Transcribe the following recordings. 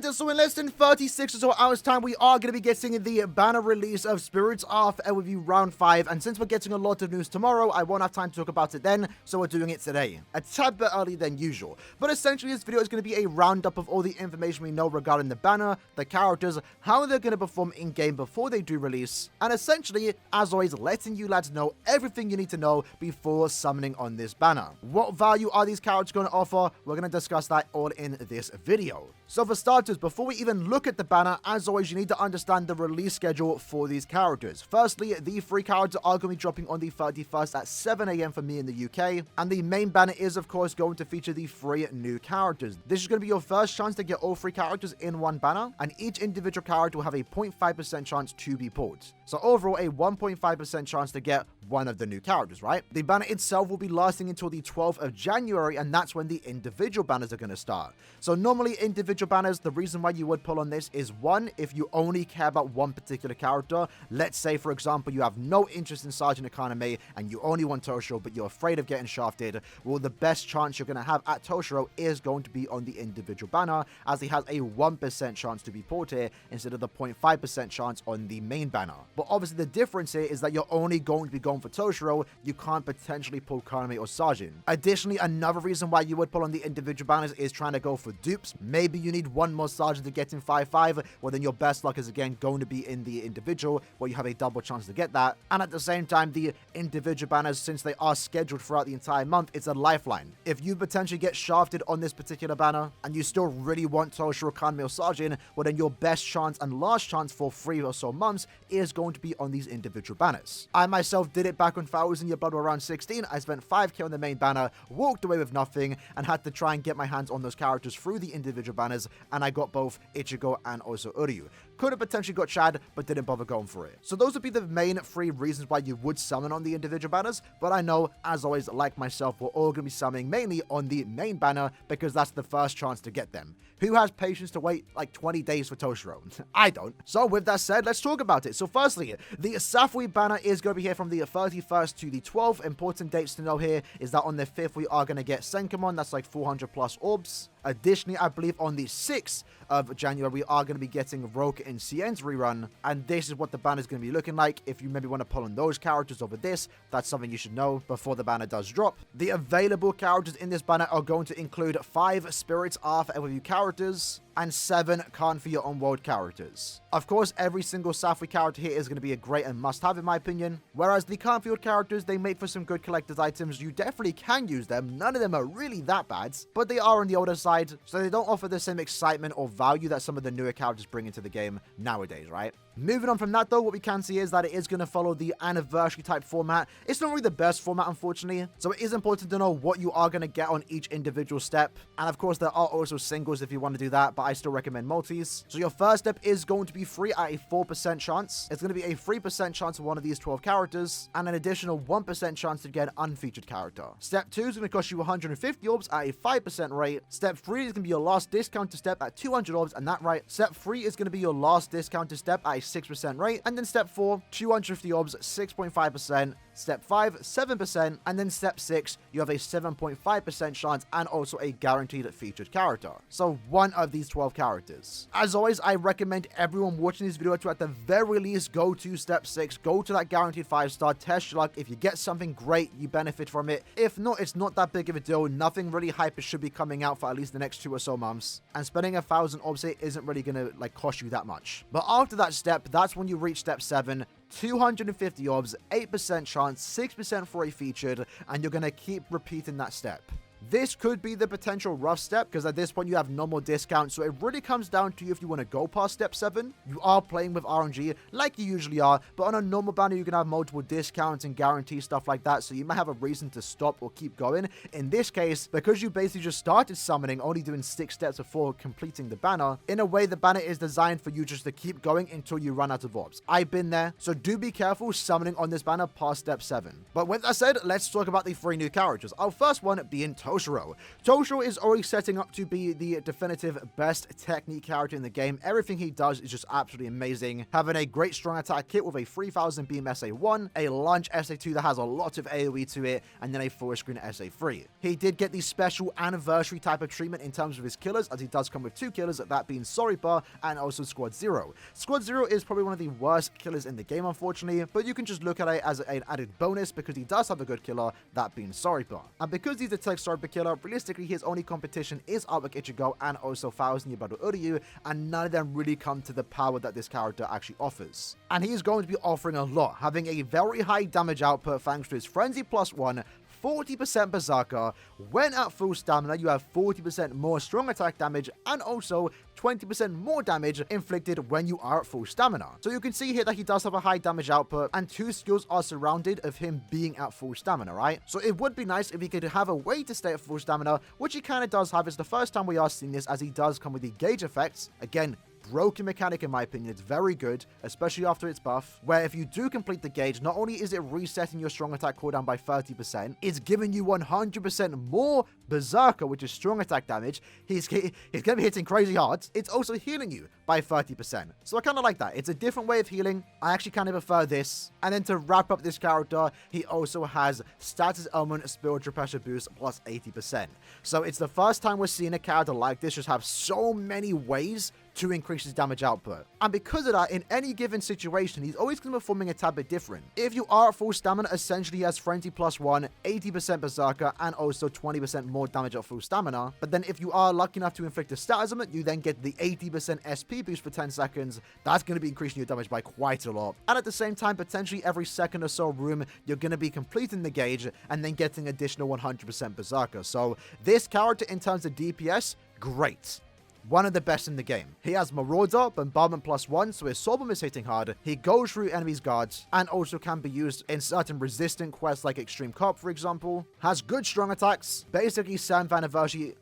And so in less than 36 or so hours time, we are going to be getting the banner release of Spirits Off with Round 5. And since we're getting a lot of news tomorrow, I won't have time to talk about it then, so we're doing it today. A tad bit earlier than usual. But essentially, this video is going to be a roundup of all the information we know regarding the banner, the characters, how they're going to perform in-game before they do release, and essentially, as always, letting you lads know everything you need to know before summoning on this banner. What value are these characters going to offer? We're going to discuss that all in this video. So for starters, before we even look at the banner, as always, you need to understand the release schedule for these characters. Firstly, the free characters are going to be dropping on the 31st at 7 AM for me in the UK, and the main banner is, of course, going to feature the 3 new characters. This is going to be your first chance to get all 3 characters in one banner, and each individual character will have a 0.5% chance to be pulled. So overall, a 1.5% chance to get one of the new characters, right? The banner itself will be lasting until the 12th of January, and that's when the individual banners are going to start. So normally, individual banners, the reason why you would pull on this is, one, if you only care about one particular character. Let's say, for example, you have no interest in Sajin or Kaname, and you only want Toshiro, but you're afraid of getting shafted. Well, the best chance you're going to have at Toshiro is going to be on the individual banner, as he has a 1% chance to be pulled here instead of the 0.5% chance on the main banner. But obviously, the difference here is that you're only going to be going for Toshiro. You can't potentially pull Kaname or Sajin. Additionally, another reason why you would pull on the individual banners is trying to go for dupes. Maybe you need one more Sajin to get in 5-5, well then your best luck is again going to be in the individual, where you have a double chance to get that. And at the same time, the individual banners, since they are scheduled throughout the entire month, it's a lifeline. If you potentially get shafted on this particular banner, and you still really want Toshiro, Kaname, or Sajin, well then your best chance and last chance for 3 or so months is going to be on these individual banners. I myself did it back when Thousand Year Blood were around 16. I spent 5k on the main banner, walked away with nothing, and had to try and get my hands on those characters through the individual banners, and I got both Ichigo and also Uryu. Could have potentially got Chad, but didn't bother going for it. So those would be the main 3 reasons why you would summon on the individual banners, but I know, as always, like myself, we're all going to be summoning mainly on the main banner because that's the first chance to get them. Who has patience to wait like 20 days for Toshiro? I don't. So with that said, let's talk about it. So firstly, the SAFWY banner is going to be here from the 31st to the 12th. Important dates to know here is that on the 5th, we are going to get Senkamon. That's like 400 plus orbs. Additionally, I believe on the 6th of January, we are going to be getting Roka and Cien's rerun, and this is what the banner is going to be looking like. If you maybe want to pull on those characters over this, that's something you should know before the banner does drop. The available characters in this banner are going to include 5 Spirits Off FW characters and 7 Can't For Your Own World characters. Of course, every single SAFWY character here is going to be a great and must-have in my opinion, whereas the Can't For Your characters, they make for some good collector's items. You definitely can use them. None of them are really that bad, but they are on the older side, so they don't offer the same excitement or value that some of the newer characters bring into the game nowadays, right? Moving on from that though, what we can see is that it is going to follow the anniversary type format. It's not really the best format, unfortunately, so it is important to know what you are going to get on each individual step. And of course, there are also singles if you want to do that, but I still recommend multis. So your first step is going to be free at a 4% chance. It's going to be a 3% chance of one of these 12 characters, and an additional 1% chance to get an unfeatured character. Step 2 is going to cost you 150 orbs at a 5% rate. Step 3 is going to be your last discounted step at 200 orbs, and that right. Step 3 is going to be your last discounted step at a 6% rate, and then step 4, 250 orbs, 6.5%. Step 5, 7%, and then step 6, you have a 7.5% chance and also a guaranteed featured character. So one of these 12 characters. As always, I recommend everyone watching this video to at the very least go to step 6, go to that guaranteed 5-star, test your luck. If you get something great, you benefit from it. If not, it's not that big of a deal. Nothing really hyper should be coming out for at least the next 2 or so months, and spending 1,000 orbs here isn't really gonna like cost you that much. But after that step, that's when you reach step 7. 250 orbs, 8% chance, 6% for a featured, and you're going to keep repeating that step. This could be the potential rough step, because at this point you have no more discounts, so it really comes down to you if you want to go past step 7. You are playing with RNG like you usually are, but on a normal banner you can have multiple discounts and guarantee stuff like that, so you might have a reason to stop or keep going. In this case, because you basically just started summoning, only doing 6 steps before completing the banner, in a way the banner is designed for you just to keep going until you run out of orbs. I've been there, so do be careful summoning on this banner past step 7. But with that said, let's talk about the 3 new characters. Our first one being Toshiro. Toshiro. Toshiro is already setting up to be the definitive best technique character in the game. Everything he does is just absolutely amazing. Having a great strong attack kit with a 3000 beam SA1, a launch SA2 that has a lot of AoE to it, and then a full screen SA3. He did get the special anniversary type of treatment in terms of his killers, as he does come with 2 killers, that being Soriba and also Squad Zero. Squad Zero is probably one of the worst killers in the game, unfortunately, but you can just look at it as an added bonus because he does have a good killer, that being Soriba. And because he's a tech Soriba killer, realistically his only competition is Outback Ichigo and also 1000 Year Battle Uryu, and none of them really come to the power that this character actually offers. And he's going to be offering a lot, having a very high damage output thanks to his Frenzy +1, 40% Berserker. When at full stamina, you have 40% more strong attack damage and also 20% more damage inflicted when you are at full stamina. So you can see here that he does have a high damage output, and 2 skills are surrounded of him being at full stamina, right? So it would be nice if he could have a way to stay at full stamina, which he kind of does have. It's the first time we are seeing this, as he does come with the gauge effects. Again, broken mechanic in my opinion. It's very good, especially after its buff, where if you do complete the gauge, not only is it resetting your strong attack cooldown by 30%, it's giving you 100% more Berserker, which is strong attack damage. He's going to be hitting crazy hard. It's also healing you by 30%. So I kind of like that. It's a different way of healing. I actually kind of prefer this. And then to wrap up this character, he also has status element spiritual pressure boost plus 80%. So it's the first time we're seeing a character like this just have so many ways to increase his damage output. And because of that, in any given situation, he's always going to be performing a tad bit different. If you are at full stamina, essentially he has Frenzy +1, 80% Berserker, and also 20% more damage at full stamina. But then if you are lucky enough to inflict a status element, you then get the 80% SP boost for 10 seconds. That's going to be increasing your damage by quite a lot. And at the same time, potentially every second or so room, you're going to be completing the gauge and then getting additional 100% Berserker. So this character in terms of DPS, great. One of the best in the game. He has Marauder, Bombardment +1, so his sword bomb is hitting hard. He goes through enemies' guards, and also can be used in certain resistant quests like Extreme Cop, for example. Has good strong attacks, basically Sam Van Anniversary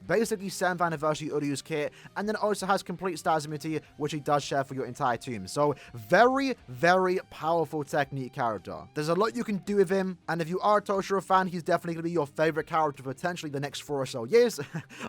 Uryu's kit, and then also has complete status immunity, which he does share for your entire team. So very, very powerful technique character. There's a lot you can do with him, and if you are a Toshiro fan, he's definitely going to be your favorite character for potentially the next 4 or so years,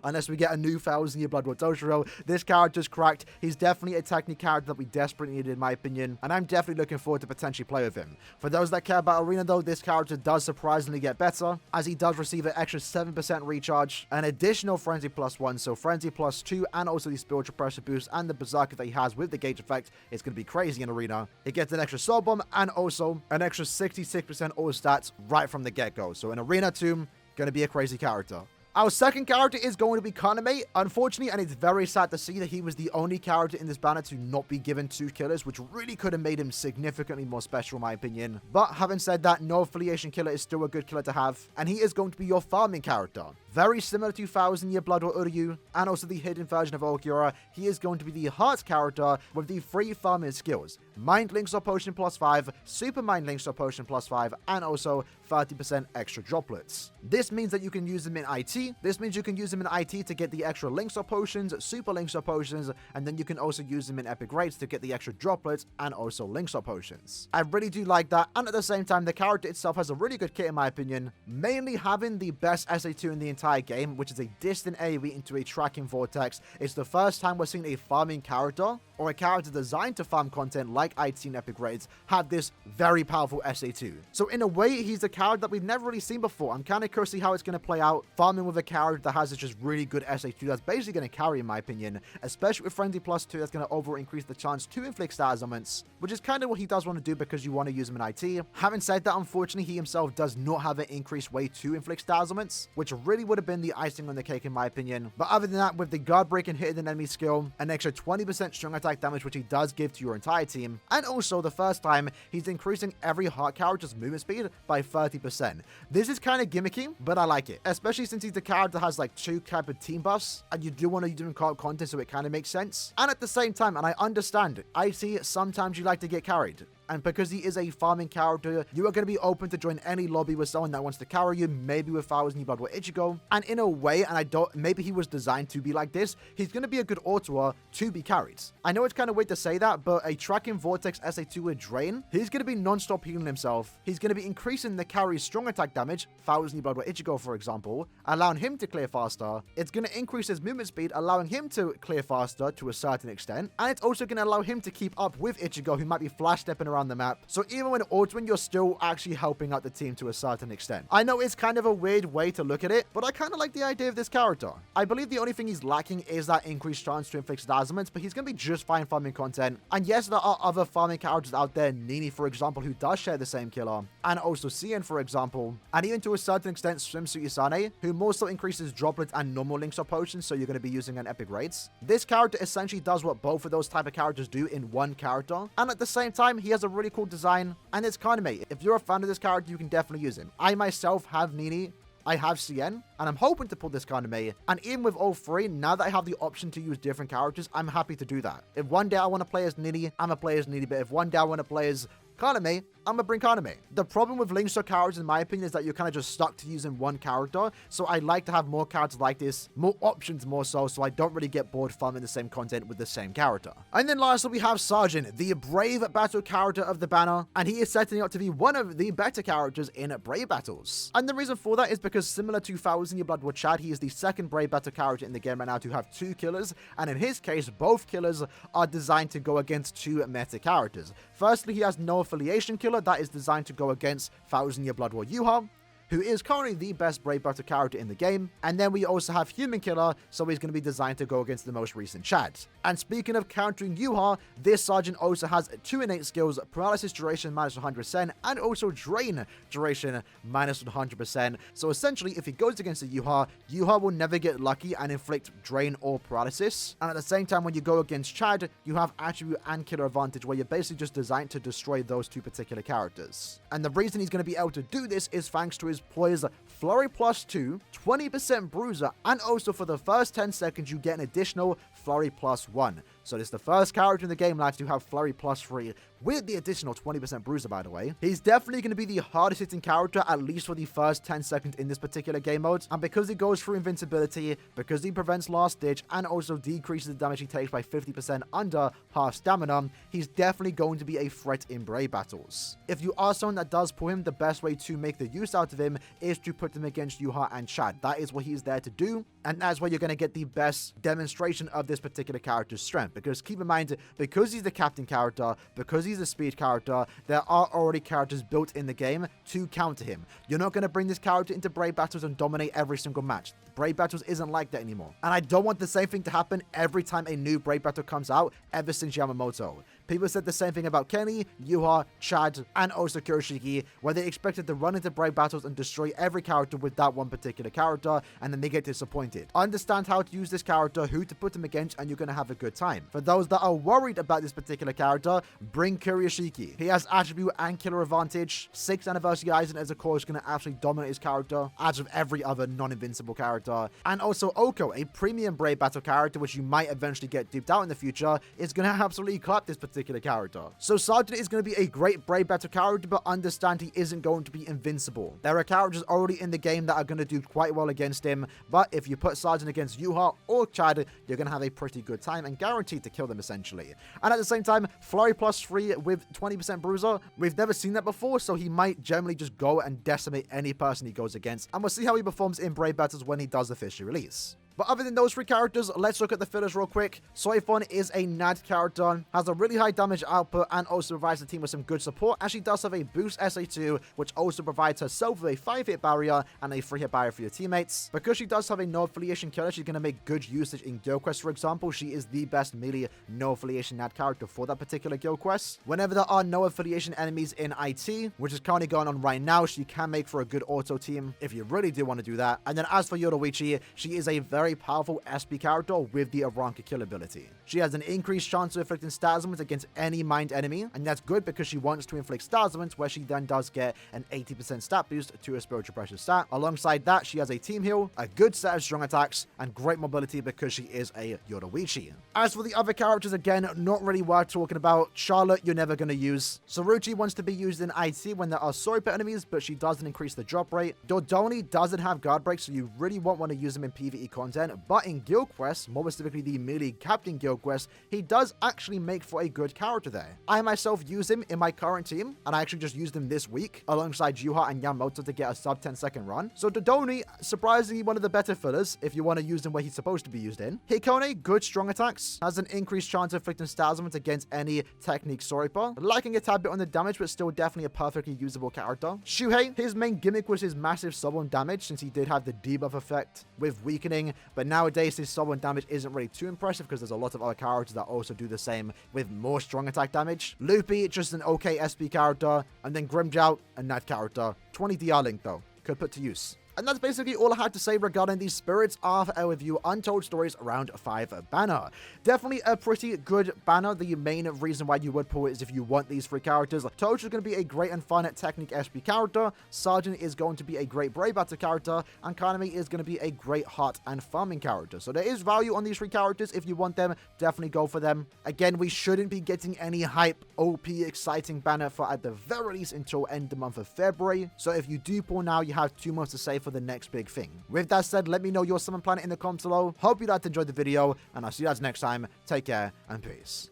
unless we get a new 1000 Year Blood War Toshiro. This character's cracked. He's definitely a technique character that we desperately needed, in my opinion, and I'm definitely looking forward to potentially play with him. For those that care about Arena, though, this character does surprisingly get better, as he does receive an extra 7% recharge, an additional Frenzy +1, so Frenzy +2, and also the Spiritual Pressure boost, and the Berserker that he has with the gauge effect is going to be crazy in Arena. He gets an extra Soul Bomb, and also an extra 66% all stats right from the get-go. So in Arena 2, going to be a crazy character. Our second character is going to be Kaname, unfortunately, and it's very sad to see that he was the only character in this banner to not be given 2 killers, which really could have made him significantly more special, in my opinion. But having said that, no affiliation killer is still a good killer to have, and he is going to be your farming character. Very similar to 1000 Year Blood War Uryu, and also the hidden version of Aaroniero, he is going to be the heart character with the 3 farming skills: Mind Link Stop Potion +5, Super Mind Link Stop Potion +5, and also 30% extra droplets. This means that you can use them in IT. This means you can use them in IT to get the extra Link Stop Potions, Super Link Stop Potions, and then you can also use them in Epic Raids to get the extra droplets and also Link Stop Potions. I really do like that, and at the same time, the character itself has a really good kit in my opinion, mainly having the best SA2 in the entire game, which is a distant AoE into a tracking vortex. It's the first time we're seeing a farming character, or a character designed to farm content like IT and Epic Raids, have this very powerful SA2. So in a way, he's a character that we've never really seen before. I'm kind of curious to see how it's going to play out, farming with a character that has just really good SA2 that's basically going to carry, in my opinion, especially with Frenzy +2 that's going to over increase the chance to inflict status elements, which is kind of what he does want to do because you want to use him in IT. Having said that, unfortunately, he himself does not have an increased way to inflict status elements, which really would have been the icing on the cake, in my opinion. But other than that, with the guard break and hitting an enemy skill, an extra 20% strong attack damage, which he does give to your entire team, and also the first time he's increasing every heart character's movement speed by 30%. This is kind of gimmicky, but I like it, especially since he's the character that has like 2 type of team buffs, and you do want to use him in co-op content, so it kind of makes sense. And at the same time, and I understand, I see sometimes you like to get carried. And because he is a farming character, you are going to be open to join any lobby with someone that wants to carry you, maybe with 1000 Blood War Ichigo. And in a way, maybe he was designed to be like this, he's going to be a good autoer to be carried. I know it's kind of weird to say that, but a Tracking Vortex SA2 with Drain, he's going to be non-stop healing himself. He's going to be increasing the carry's strong attack damage, 1000 Blood War Ichigo for example, allowing him to clear faster. It's going to increase his movement speed, allowing him to clear faster to a certain extent. And it's also going to allow him to keep up with Ichigo, who might be flash stepping around the map. So even when autoing, you're still actually helping out the team to a certain extent. I know it's kind of a weird way to look at it, but I kind of like the idea of this character. I believe the only thing he's lacking is that increased chance to inflict dazzlement, but he's going to be just fine farming content. And yes, there are other farming characters out there, Nini for example, who does share the same killer, and also Cien for example, and even to a certain extent Swimsuit Isane, who more so increases droplets and normal links of potions, so you're going to be using an epic raids. This character essentially does what both of those type of characters do in one character, and at the same time he has a really cool design, and it's Kaname. If you're a fan of this character, you can definitely use him. I myself have Nini, I have Cien, and I'm hoping to pull this Kaname. And even with all three, now that I have the option to use different characters, I'm happy to do that. If one day I want to play as Nini, I'm going to play as Nini, but if one day I want to play as Kaname, I'm gonna bring Kaname. The problem with linked stock characters, in my opinion, is that you're kind of just stuck to using one character. So I like to have more characters like this, more options more so I don't really get bored farming the same content with the same character. And then lastly, we have Sajin, the brave battle character of the banner, and he is setting up to be one of the better characters in brave battles. And the reason for that is because similar to 1000 Blood War Chad, he is the second brave battle character in the game right now to have 2 killers, and in his case, both killers are designed to go against 2 meta characters. Firstly, he has no affiliation killer that is designed to go against 1000 Blood War Yuha, who is currently the best brave battle character in the game. And then we also have Human Killer, so he's going to be designed to go against the most recent Chad. And speaking of countering Yuha, this Sergeant also has 2 innate skills, Paralysis Duration minus 100%, and also Drain Duration minus 100%. So essentially, if he goes against a Yuha, Yuha will never get lucky and inflict Drain or Paralysis. And at the same time, when you go against Chad, you have Attribute and Killer Advantage, where you're basically just designed to destroy those 2 particular characters. And the reason he's going to be able to do this is thanks to his Poise Flurry plus 2, 20% Bruiser, and also for the first 10 seconds you get an additional Flurry plus 1. So this is the first character in the game, lads, to have Flurry plus 3 with the additional 20% Bruiser, by the way. He's definitely going to be the hardest hitting character, at least for the first 10 seconds in this particular game mode. And because he goes through invincibility, because he prevents last ditch, and also decreases the damage he takes by 50% under half stamina, he's definitely going to be a threat in brave battles. If you are someone that does pull him, the best way to make the use out of him is to put him against Yuha and Chad. That is what he's there to do, and that's where you're going to get the best demonstration of this particular character's strength. Because keep in mind, because he's the captain character, because he's a speed character, there are already characters built in the game to counter him. You're not going to bring this character into brave battles and dominate every single match. Brave battles isn't like that anymore. And I don't want the same thing to happen every time a new brave battle comes out ever since Yamamoto. People said the same thing about Kenny, Yuha, Chad, and also Kuroshiki, where they expected to run into brave battles and destroy every character with that one particular character, and then they get disappointed. Understand how to use this character, who to put him against, and you're going to have a good time. For those that are worried about this particular character, bring Kuroshiki. He has Attribute and Killer Advantage. 6th Anniversary Aizen is of course going to absolutely dominate his character, as with every other non-invincible character. And also Oko, a premium brave battle character, which you might eventually get duped out in the future, is going to absolutely clap this particular character. So Sergeant is going to be a great brave battle character, but understand he isn't going to be invincible. There are characters already in the game that are going to do quite well against him, but if you put Sergeant against Yuha or Chad, you're going to have a pretty good time and guaranteed to kill them essentially. And at the same time, Flurry plus 3 with 20% Bruiser, we've never seen that before, so he might generally just go and decimate any person he goes against, and we'll see how he performs in brave battles when he does officially release. But other than those 3 characters, let's look at the fillers real quick. Soifon is a NAD character, has a really high damage output, and also provides the team with some good support, and she does have a boost SA2, which also provides herself with a 5-hit barrier and a 3-hit barrier for your teammates. Because she does have a no affiliation killer, she's going to make good usage in guild quests, for example. She is the best melee no affiliation NAD character for that particular guild quest. Whenever there are no affiliation enemies in IT, which is currently going on right now, she can make for a good auto team if you really do want to do that. And then as for Yoruichi, she is a very very powerful SP character with the Aranka kill ability. She has an increased chance of inflicting status elements against any mind enemy, and that's good because she wants to inflict status elements where she then does get an 80% stat boost to her spiritual pressure stat. Alongside that, she has a team heal, a good set of strong attacks, and great mobility because she is a Yoruichi. As for the other characters, again, not really worth talking about. Charlotte, you're never going to use. Saruchi wants to be used in IT when there are Soripa enemies, but she doesn't increase the drop rate. Dodoni doesn't have guard break, so you really won't want to use him in PvE content, but in guild quests, more specifically the melee captain guild quest, he does actually make for a good character there. I myself use him in my current team, and I actually just used him this week alongside Yuha and Yamamoto to get a sub 10-second run. So Dodoni, surprisingly one of the better fillers if you want to use him where he's supposed to be used in. Hikone, good strong attacks, has an increased chance of inflicting status elements against any technique Soripa, liking a tad bit on the damage, but still definitely a perfectly usable character. Shuhei, his main gimmick was his massive sub-1 damage since he did have the debuff effect with weakening, but nowadays his sub-1 damage isn't really too impressive because there's a lot of other characters that also do the same with more strong attack damage. Loopy, just an okay SP character, and then Grimjout, a Nat character. 20 DR link though, could put to use. And that's basically all I had to say regarding the Spirits of Review Untold Stories Round 5 banner. Definitely a pretty good banner. The main reason why you would pull it is if you want these three characters. Tosh is going to be a great and fun Technique SP character. Sajin is going to be a great Brave Battle character. And Kaname is going to be a great Heart and Farming character. So there is value on these three characters. If you want them, definitely go for them. Again, we shouldn't be getting any hype, OP, exciting banner for at the very least until end of the month of February. So if you do pull now, you have 2 months to save for the next big thing. With that said, let me know your summon planet in the comments below. Hope you guys enjoyed the video, and I'll see you guys next time. Take care and peace.